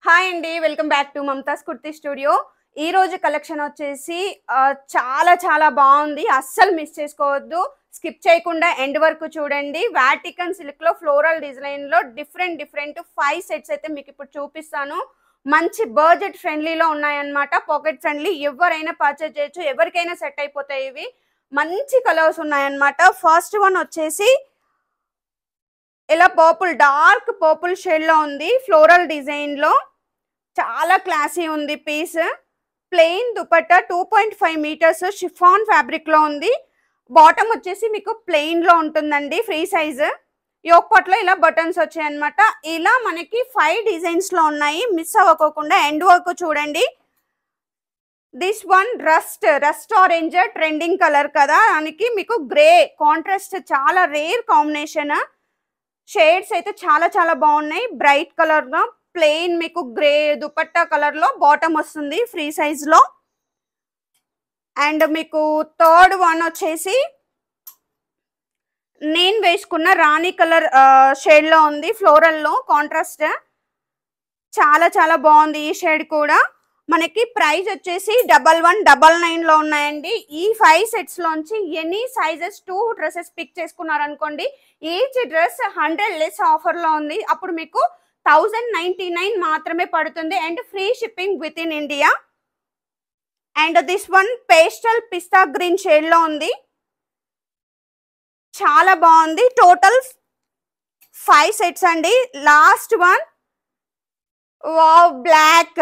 Hi అండి, welcome back to Mamata's kurti studio. ఈ రోజు కలెక్షన్ వచ్చేసి చాలా చాలా బాగుంది. అస్సలు మిస్ చేసుకోవద్దు. స్కిప్ చేయకుండా ఎండ్ వరకు చూడండి. వాటికన్ సిల్క్ లో ఫ్లోరల్ డిజైన్ లో డిఫరెంట్ 5 సెట్స్ అయితే మీకు ఇప్పుడు చూపిస్తాను. మంచి బడ్జెట్ ఫ్రెండ్లీలో ఉన్నాయన్నమాట. పాకెట్ ఫ్రెండ్లీ, ఎవరైనా పర్చేజ్ చేయొచ్చు, ఎవరికైనా సెట్ అయిపోతాయి. ఇవి మంచి కలర్స్ ఉన్నాయన్నమాట. ఫస్ట్ వన్ వచ్చేసి ఇలా పర్పుల్, డార్క్ పర్పుల్ షేడ్ లో ఉంది. ఫ్లోరల్ డిజైన్ లో చాలా క్లాసీ ఉంది. Piece plain dupatta 2.5 metres chiffon fabric లో ఉంది. బాటమ్ వచ్చేసి మీకు ప్లెయిన్ లో ఉంటుందండి, ఫ్రీ సైజ్. యోక్ పాట్ లో ఇలా బటన్స్ వచ్చాయి అనమాట. ఇలా మనకి 5 డిజైన్స్ లో ఉన్నాయి. మిస్ అవ్వకోకుండా ఎండ్ వరకు చూడండి. This one rust orange trending colour కదా, దానికి మీకు గ్రే కాంట్రాస్ట్, చాలా రేర్ కాంబినేషన్. షేడ్స్ అయితే చాలా చాలా బాగున్నాయి. బ్రైట్ కలర్ గా ప్లెయిన్ మీకు గ్రే దుపట్టా కలర్ లో బాటమ్ వస్తుంది, ఫ్రీ సైజ్ లో. అండ్ మీకు థర్డ్ వన్ వచ్చేసి నేను వేసుకున్న రాణి కలర్ షేడ్ లో ఉంది, ఫ్లోరల్ లో కాంట్రాస్ట్. చాలా చాలా బాగుంది ఈ షేడ్ కూడా. మనకి ప్రైస్ వచ్చేసి 1199 లో ఉన్నాయండి. ఈ 5 సెట్స్ లోంచి ఎనీ సైజెస్ 2 డ్రెస్సెస్ పిక్ చేసుకున్నారనుకోండి, ఈచ్ డ్రెస్ 100 లెస్ ఆఫర్ లో ఉంది. అప్పుడు మీకు 1099 మాత్రమే పడుతుంది. And free shipping within India. And this one pastel pista green shade లో ఉంది, చాలా బాగుంది. టోటల్ 5 సెట్స్ అండి. Last one wow, black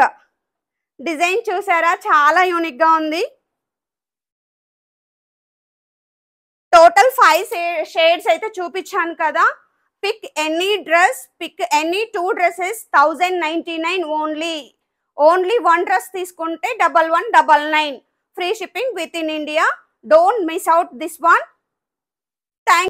design చూసారా, చాలా యూనిక్ గా ఉంది. టోటల్ 5 షేడ్స్ అయితే చూపించాను కదా. Pick any dress, pick any 2 dresses, 1099 only 1 dress తీసుకుంటే 1199 free shipping within India. Don't miss out this one. Thank